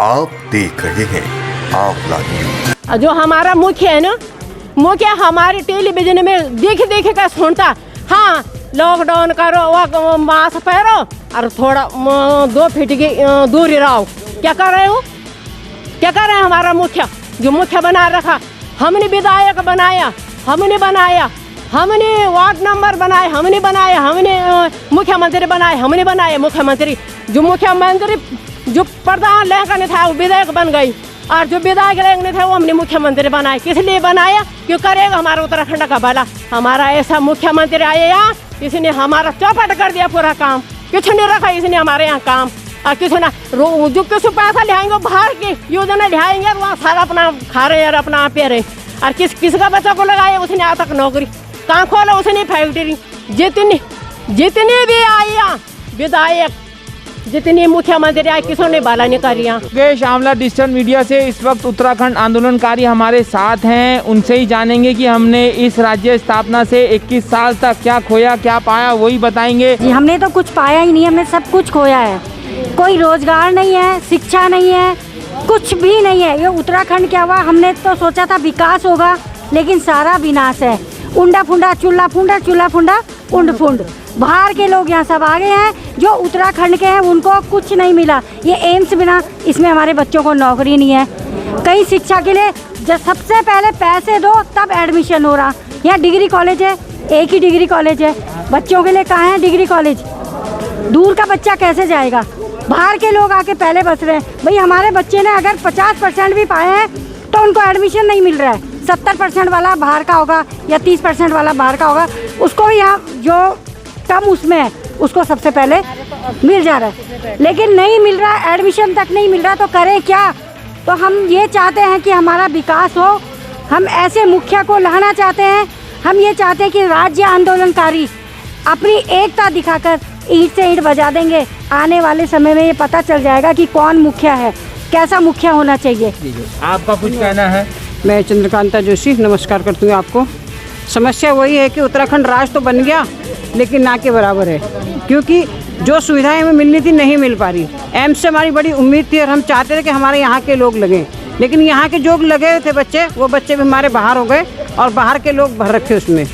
आप देख रहे हैं आंवला न्यूज। जो हमारा मुख्य है ना, मुख्य हमारे टेलीविजन में देख कर सुनता, हाँ लॉकडाउन करो, वो मास्क पहनो और थोड़ा 2 फीट की दूरी रहो। क्या कर रहे हो, क्या कर रहे हैं हमारा मुखिया? जो मुखिया बना रखा, हमने विधायक बनाया, हमने बनाया, हमने वार्ड नंबर बनाए, हमने बनाया, हमने मुख्यमंत्री बनाए, हमने बनाए मुख्यमंत्री। जो मुख्यमंत्री जो प्रधान लेखन था वो विधायक बन गई, और जो विधायक लेखन था वो हमने मुख्यमंत्री बनाए। किस लिए बनाया? क्यों करेगा हमारा उत्तराखंड का भला। हमारा ऐसा मुख्यमंत्री आया यहाँ, इसने हमारा चौपट कर दिया पूरा काम, कुछ नहीं रखा इसने हमारे यहाँ काम। और किसी ना जो किसी पैसा लिहाएंगे बाहर की योजना लिहाएंगे, वहाँ सारा अपना खा रहे और अपना पे रहे। और किसका बच्चा को लगाया उसने आज तक नौकरी, कहाँ खोला उसने फैक्ट्री। जितने भी आए यहाँ विधायक, जितनी मुख्यमंत्री आए, किसों ने बाला नहीं कर रहा। योगेश आंवला डिजिटल मीडिया से इस वक्त उत्तराखंड आंदोलनकारी हमारे साथ हैं, उनसे ही जानेंगे कि हमने इस राज्य स्थापना से 21 साल तक क्या खोया क्या पाया, वही बताएंगे। जी हमने तो कुछ पाया ही नहीं, हमने सब कुछ खोया है। कोई रोजगार नहीं है, शिक्षा नहीं है, कुछ भी नहीं है। ये उत्तराखंड क्या हुआ, हमने तो सोचा था विकास होगा, लेकिन सारा विनाश है। उंडा फुंडा चूल्हा फुंडा, चूल्हा फुंडा उंड फुंड। बाहर के लोग यहाँ सब आ गए हैं, जो उत्तराखंड के हैं उनको कुछ नहीं मिला। ये एम्स बिना, इसमें हमारे बच्चों को नौकरी नहीं है। कहीं शिक्षा के लिए जब सबसे पहले पैसे दो तब एडमिशन हो रहा। यहाँ डिग्री कॉलेज है, एक ही डिग्री कॉलेज है, बच्चों के लिए कहाँ है डिग्री कॉलेज? दूर का बच्चा कैसे जाएगा? बाहर के लोग आके पहले बस रहे हैं। भाई हमारे बच्चे ने अगर 50% भी पाए हैं तो उनको एडमिशन नहीं मिल रहा है। 70% वाला बाहर का होगा या 30% वाला बाहर का होगा, उसको भी यहाँ जो कम उसमें है उसको सबसे पहले मिल जा रहा है, लेकिन नहीं मिल रहा, एडमिशन तक नहीं मिल रहा। तो करें क्या? तो हम ये चाहते हैं कि हमारा विकास हो, हम ऐसे मुखिया को लाना चाहते हैं। हम ये चाहते हैं कि राज्य आंदोलनकारी अपनी एकता दिखाकर ईंट से ईंट बजा देंगे। आने वाले समय में ये पता चल जाएगा कि कौन मुखिया है, कैसा मुखिया होना चाहिए। आपका कुछ कहना है? मैं चंद्रकांता जोशी नमस्कार करती हूँ आपको। समस्या वही है कि उत्तराखंड राज्य तो बन गया लेकिन ना के बराबर है, क्योंकि जो सुविधाएं हमें मिलनी थी नहीं मिल पा रही। एम्स से हमारी बड़ी उम्मीद थी और हम चाहते थे कि हमारे यहाँ के लोग लगें, लेकिन यहाँ के जो लगे थे बच्चे, वो बच्चे भी हमारे बाहर हो गए और बाहर के लोग भर रखे उसमें।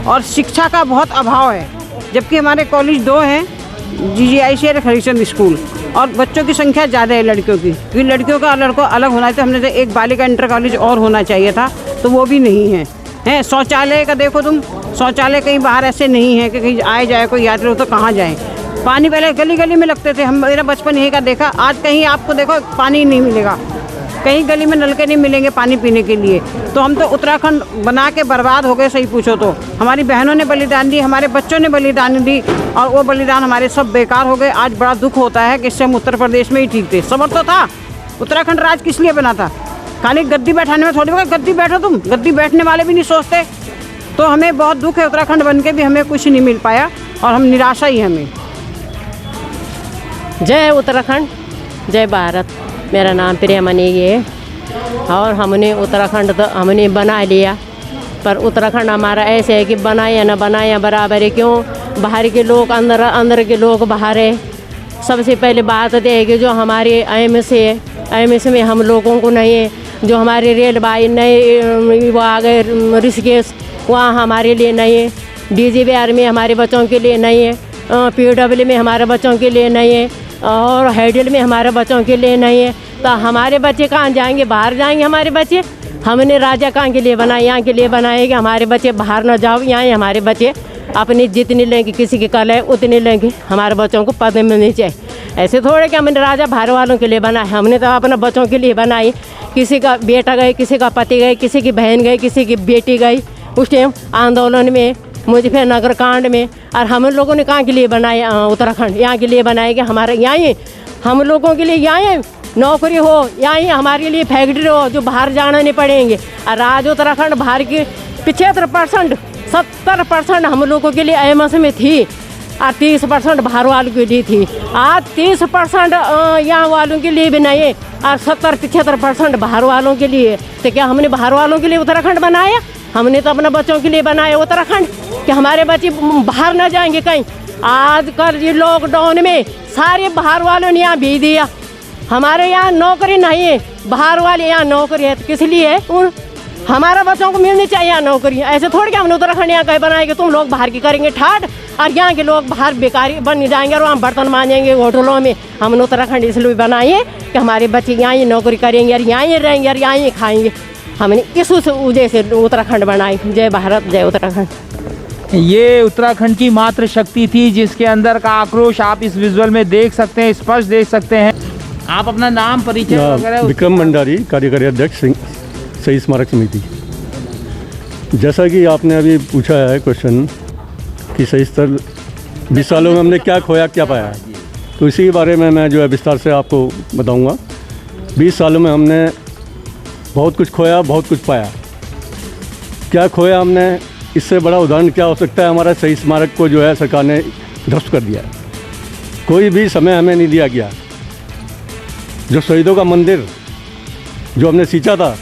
और शिक्षा का बहुत अभाव है, जबकि हमारे कॉलेज 2 हैं, GGIC और हरिचंद स्कूल, और बच्चों की संख्या ज़्यादा है लड़कियों की, क्योंकि लड़कियों का लड़कों अलग होना चाहिए। हमने तो एक बालिका इंटर कॉलेज और होना चाहिए था, तो वो भी नहीं है। हैं शौचालय का देखो तुम, शौचालय कहीं बाहर ऐसे नहीं है कि कहीं आए जाए कोई यात्री हो तो कहाँ जाए। पानी पहले गली गली में लगते थे, हम मेरा बचपन यही का देखा। आज कहीं आपको देखो पानी नहीं मिलेगा, कहीं गली में नलके नहीं मिलेंगे पानी पीने के लिए। तो हम तो उत्तराखंड बना के बर्बाद हो गए, सही पूछो तो। हमारी बहनों ने बलिदान दी, हमारे बच्चों ने बलिदान दी, और वो बलिदान हमारे सब बेकार हो गए। आज बड़ा दुख होता है कि इससे हम उत्तर प्रदेश में ही ठीक थे। सबर तो था, उत्तराखंड राज्य किस लिए बना था? खाली गद्दी बैठाने में थोड़ी, गद्दी बैठो तुम, गद्दी बैठने वाले भी नहीं सोचते। तो हमें बहुत दुख है, उत्तराखंड बन के भी हमें कुछ नहीं मिल पाया और हम निराशा ही हमें। जय उत्तराखंड, जय भारत। मेरा नाम प्रियमणि है, और हमने उत्तराखंड तो हमने बना लिया, पर उत्तराखंड हमारा ऐसे है कि बनाया न बनाया बराबर है। क्यों? बाहर के लोग अंदर, अंदर के लोग बाहर है। सबसे पहले बात है कि जो हमारे एम्स है, एम्स में हम लोगों को नहीं है। जो हमारे रेलवे नए वो आ गए ऋषिकेश, वहाँ हमारे लिए नहीं है। DGBR में हमारे बच्चों के लिए नहीं है, PW में हमारे बच्चों के लिए नहीं है, और हेडल में हमारे बच्चों के लिए नहीं है। तो हमारे बच्चे कहाँ जाएंगे? बाहर जाएंगे हमारे बच्चे। हमने राज्य कहाँ के लिए बनाए? यहाँ के लिए बनाए कि हमारे बच्चे बाहर न जाओ, यहाँ हमारे बच्चे अपनी जितनी लेंगे, किसी की कल है उतनी लेंगे, हमारे बच्चों को पद मिलनी चाहिए। ऐसे थोड़े कि हमने राजा बाहर वालों के लिए बनाए, हमने तो अपने बच्चों के लिए बनाई। किसी का बेटा गए, किसी का पति गए, किसी की बहन गई, किसी की बेटी गई उस टाइम आंदोलन में, मुजफ्फरनगर कांड में। और हम लोगों ने कहाँ के लिए बनाए? उत्तराखंड यहाँ के लिए बनाए कि हमारे यहाँ हम लोगों के लिए यहाँ नौकरी हो, यहाँ हमारे लिए फैक्ट्री हो, जो बाहर जाना नहीं पड़ेंगे। और आज उत्तराखंड बाहर की 75%, 70% हम लोगों के लिए एम्स में थी, और 30% बाहर वालों के लिए थी। आज 30% यहाँ वालों के लिए भी नहीं है, और 70-75% बाहर वालों के लिए। तो क्या हमने बाहर वालों के लिए उत्तराखंड बनाया? हमने तो अपने बच्चों के लिए बनाया उत्तराखंड कि हमारे बच्चे बाहर ना जाएंगे कहीं। आजकल ये लॉकडाउन में सारे बाहर वालों ने यहाँ भेज दिया, हमारे यहाँ नौकरी नहीं है, बाहर वाले यहाँ नौकरी है, तो किस लिए हमारा बच्चों को मिलनी चाहिए यहाँ नौकरी। ऐसे थोड़ी कि हमने उत्तराखंड यहाँ कहीं बनाएंगे, तुम लोग बाहर की करेंगे ठाट, और यहाँ के लोग बाहर बेकारी बन जाएंगे और वहाँ बर्तन मांजेंगे होटलों में। हमने उत्तराखंड इसलिए बनाए कि हमारे बच्चे यहाँ ही नौकरी करेंगे और यहाँ ही रहेंगे और यहाँ ही खाएंगे। हमने इस वजह से उत्तराखंड बनाई। जय भारत, जय उत्तराखंड। ये उत्तराखंड की मात्र शक्ति थी जिसके अंदर का आक्रोश आप इस विजुअल में देख सकते हैं, स्पष्ट देख सकते हैं। आप अपना नाम, परिचय वगैरह। विक्रम भंडारी, कार्यकारी अध्यक्ष शहीद स्मारक समिति। जैसा कि आपने अभी पूछा है क्वेश्चन कि शहीद स्थल 20 सालों में हमने क्या खोया क्या पाया है, तो इसी के बारे में मैं जो है विस्तार से आपको बताऊंगा। 20 सालों में हमने बहुत कुछ खोया, बहुत कुछ पाया। क्या खोया हमने, इससे बड़ा उदाहरण क्या हो सकता है। हमारा शहीद स्मारक को जो है सरकार ने ध्वस्त कर दिया है। कोई भी समय हमें नहीं दिया गया। जो शहीदों का मंदिर जो हमने सींचा था,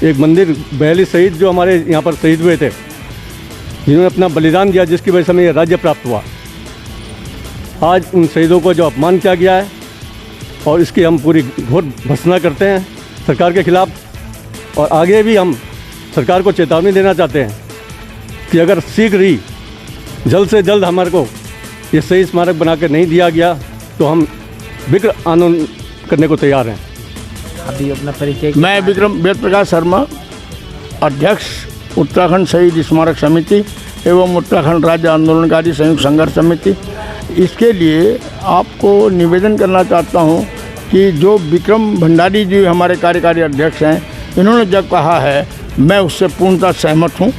एक मंदिर 42 शहीद जो हमारे यहाँ पर शहीद हुए थे, जिन्होंने अपना बलिदान दिया, जिसकी वजह से हमें यह राज्य प्राप्त हुआ। आज उन शहीदों को जो अपमान किया गया है, और इसकी हम पूरी घोर भर्त्सना करते हैं सरकार के खिलाफ। और आगे भी हम सरकार को चेतावनी देना चाहते हैं कि अगर शीघ्र ही जल्द से जल्द हमारे को ये शहीद स्मारक बना कर नहीं दिया गया तो हम विकट आंदोलन करने को तैयार हैं। अभी अपना परिचय। मैं विक्रम वेद प्रकाश शर्मा, अध्यक्ष उत्तराखंड शहीद स्मारक समिति एवं उत्तराखंड राज्य आंदोलनकारी संयुक्त संघर्ष समिति। इसके लिए आपको निवेदन करना चाहता हूं कि जो विक्रम भंडारी जी हमारे कार्यकारी अध्यक्ष हैं, इन्होंने जब कहा है मैं उससे पूर्णतः सहमत हूं।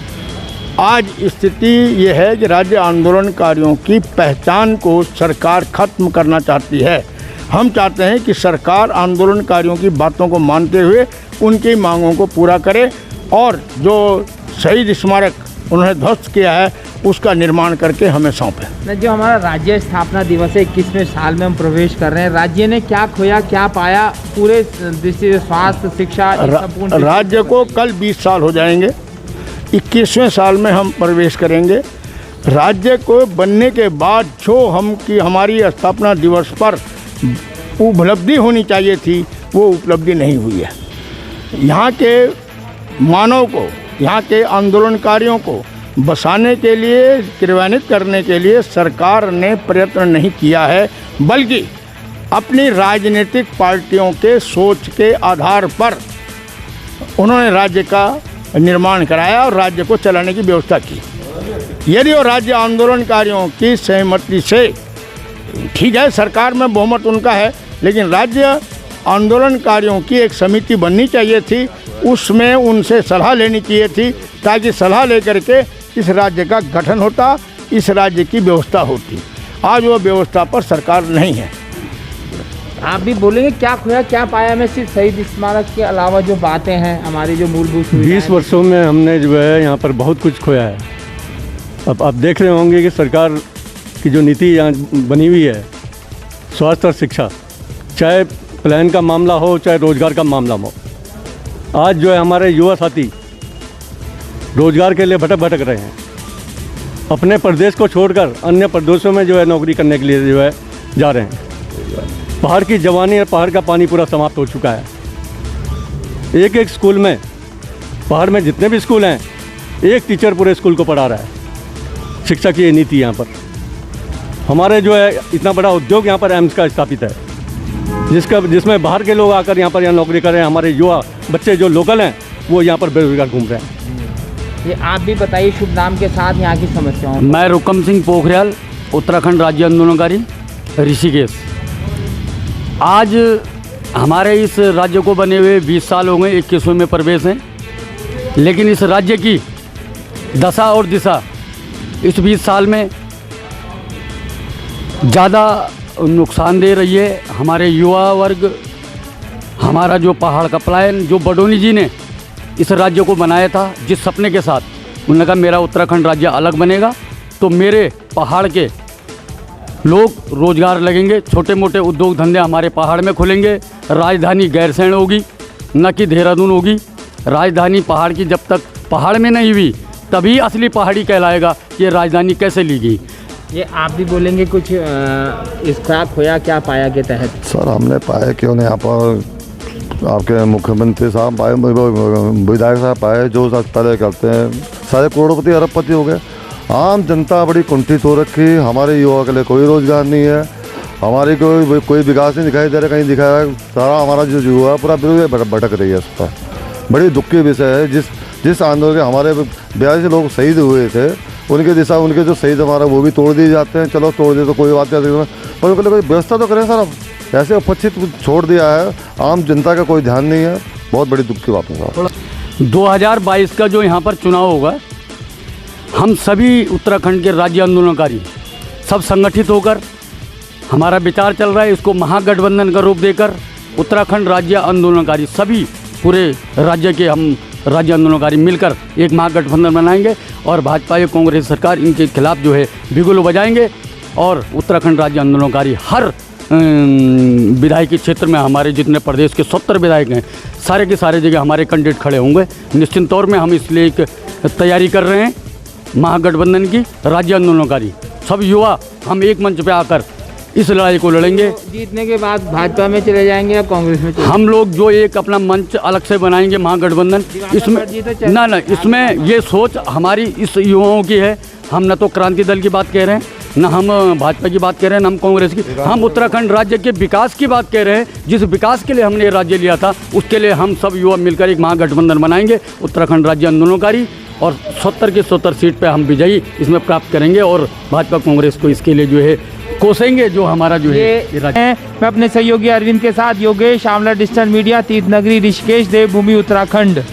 आज स्थिति ये है कि राज्य आंदोलनकारियों की पहचान को सरकार खत्म करना चाहती है। हम चाहते हैं कि सरकार आंदोलनकारियों की बातों को मानते हुए उनकी मांगों को पूरा करे और जो शहीद स्मारक उन्होंने ध्वस्त किया है उसका निर्माण करके हमें सौंपे। जो हमारा राज्य स्थापना दिवस है, 21वें साल में हम प्रवेश कर रहे हैं। राज्य ने क्या खोया क्या पाया, पूरे दृष्टि से स्वास्थ्य, शिक्षा, राज्य को कल 20 साल हो जाएंगे। 21वें साल में हम प्रवेश करेंगे। राज्य को बनने के बाद जो हमारी स्थापना दिवस पर उपलब्धि होनी चाहिए थी, वो उपलब्धि नहीं हुई है। यहाँ के मानव को, यहाँ के आंदोलनकारियों को बसाने के लिए, क्रियान्वित करने के लिए सरकार ने प्रयत्न नहीं किया है, बल्कि अपनी राजनीतिक पार्टियों के सोच के आधार पर उन्होंने राज्य का निर्माण कराया और राज्य को चलाने की व्यवस्था की। यदि वो राज्य आंदोलनकारियों की सहमति से, ठीक है सरकार में बहुमत उनका है, लेकिन राज्य आंदोलनकारियों की एक समिति बननी चाहिए थी, उसमें उनसे सलाह लेनी चाहिए थी, ताकि सलाह लेकर के इस राज्य का गठन होता, इस राज्य की व्यवस्था होती। आज वो व्यवस्था पर सरकार नहीं है। आप भी बोलेंगे क्या खोया क्या पाया में, सिर्फ शहीद स्मारक के अलावा जो बातें हैं हमारी जो मूलभूत 20 वर्षों में हमने जो है यहाँ पर बहुत कुछ खोया है। अब आप देख रहे होंगे कि सरकार की जो नीति यहाँ बनी हुई है, स्वास्थ्य और शिक्षा, चाहे प्लान का मामला हो चाहे रोजगार का मामला हो, आज जो है हमारे युवा साथी रोजगार के लिए भटक रहे हैं। अपने प्रदेश को छोड़कर अन्य प्रदेशों में जो है नौकरी करने के लिए जो है जा रहे हैं। पहाड़ की जवानी और पहाड़ का पानी पूरा समाप्त हो चुका है। एक एक स्कूल में, पहाड़ में जितने भी स्कूल हैं, एक टीचर पूरे स्कूल को पढ़ा रहा है। शिक्षा की ये नीति यहाँ पर। हमारे जो है इतना बड़ा उद्योग यहाँ पर एम्स का स्थापित है, जिसमें बाहर के लोग आकर यहाँ पर नौकरी कर रहे हैं। हमारे युवा बच्चे जो लोकल हैं वो यहाँ पर बेरोजगार घूम रहे हैं। ये आप भी बताइए शुभ नाम के साथ यहाँ की समस्याओं। मैं रुकम सिंह पोखरियाल, उत्तराखंड राज्य आंदोलनकारी ऋषिकेश। आज हमारे इस राज्य को बने हुए 20 साल हो गए, 21वें में प्रवेश हैं, लेकिन इस राज्य की दशा और दिशा इस 20 साल में ज़्यादा नुकसान दे रही है। हमारे युवा वर्ग, हमारा जो पहाड़ का प्लान जो बडोनी जी ने इस राज्य को बनाया था, जिस सपने के साथ उन्होंने कहा मेरा उत्तराखंड राज्य अलग बनेगा तो मेरे पहाड़ के लोग रोजगार लगेंगे, छोटे मोटे उद्योग धंधे हमारे पहाड़ में खुलेंगे, राजधानी गैरसैंण होगी, न कि देहरादून होगी। राजधानी पहाड़ की जब तक पहाड़ में नहीं हुई तभी असली पहाड़ी कहलाएगा कि राजधानी कैसे ली गई। ये आप भी बोलेंगे कुछ इसका खोया क्या पाया के तहत? सर हमने पाए क्यों नहीं, यहाँ पर आपके मुख्यमंत्री साहब पाए, विधायक साहब पाए, जो पहले करते हैं सारे करोड़पति अरबपति हो गए। आम जनता बड़ी कुंठित हो रखी, हमारे युवा के लिए कोई रोजगार नहीं है, हमारी कोई विकास नहीं दिखाई दे रहा, कहीं दिखा रहा है। सारा हमारा जो युवा है पूरा बिल्कुल भटक रही है। उसका बड़ी दुख की विषय है। जिस आंदोलन के हमारे 42 लोग शहीद हुए थे, उनके जो शहीद हमारा वो भी तोड़ दिए जाते हैं। चलो तोड़ दिए तो कोई बात नहीं, पर उनके लिए कोई व्यवस्था तो करें सर। अब ऐसे उपस्थित छोड़ दिया है, आम जनता का कोई ध्यान नहीं है। बहुत बड़ी दुख की बात है साहब। 2022 का जो यहाँ पर चुनाव होगा, हम सभी उत्तराखंड के राज्य आंदोलनकारी सब संगठित होकर, हमारा विचार चल रहा है इसको महागठबंधन का रूप देकर उत्तराखंड राज्य आंदोलनकारी सभी पूरे राज्य के हम राज्य आंदोलनकारी मिलकर एक महागठबंधन बनाएंगे और भाजपा या कांग्रेस सरकार इनके खिलाफ जो है बिगुल बजाएंगे। और उत्तराखंड राज्य आंदोलनकारी हर विधायकी क्षेत्र में हमारे जितने प्रदेश के 70 विधायक हैं, सारे के सारे जगह हमारे कैंडिडेट खड़े होंगे। निश्चित तौर में हम इसलिए एक तैयारी कर रहे हैं महागठबंधन की। राज्य आंदोलनकारी सब युवा हम एक मंच पे आकर इस लड़ाई को लड़ेंगे। जीतने के बाद भाजपा में चले जाएंगे या कांग्रेस में? हम लोग जो एक अपना मंच अलग से बनाएंगे महागठबंधन, इसमें ना इसमें ये सोच हमारी इस युवाओं की है। हम न तो क्रांति दल की बात कह रहे हैं, न हम भाजपा की बात कह रहे हैं, न हम कांग्रेस की। हम उत्तराखंड राज्य के विकास की बात कह रहे हैं। जिस विकास के लिए हमने ये राज्य लिया था, उसके लिए हम सब युवा मिलकर एक महागठबंधन बनाएंगे उत्तराखंड राज्य आंदोलनकारी, और 70 की 70 सीट पे हम विजयी इसमें प्राप्त करेंगे और भाजपा कांग्रेस को इसके लिए जो है कोसेंगे, जो हमारा जो है। मैं अपने सहयोगी अरविंद के साथ योगेश, आंवला डिजिटल मीडिया, तीर्थनगरी, ऋषिकेश, देवभूमि, उत्तराखंड।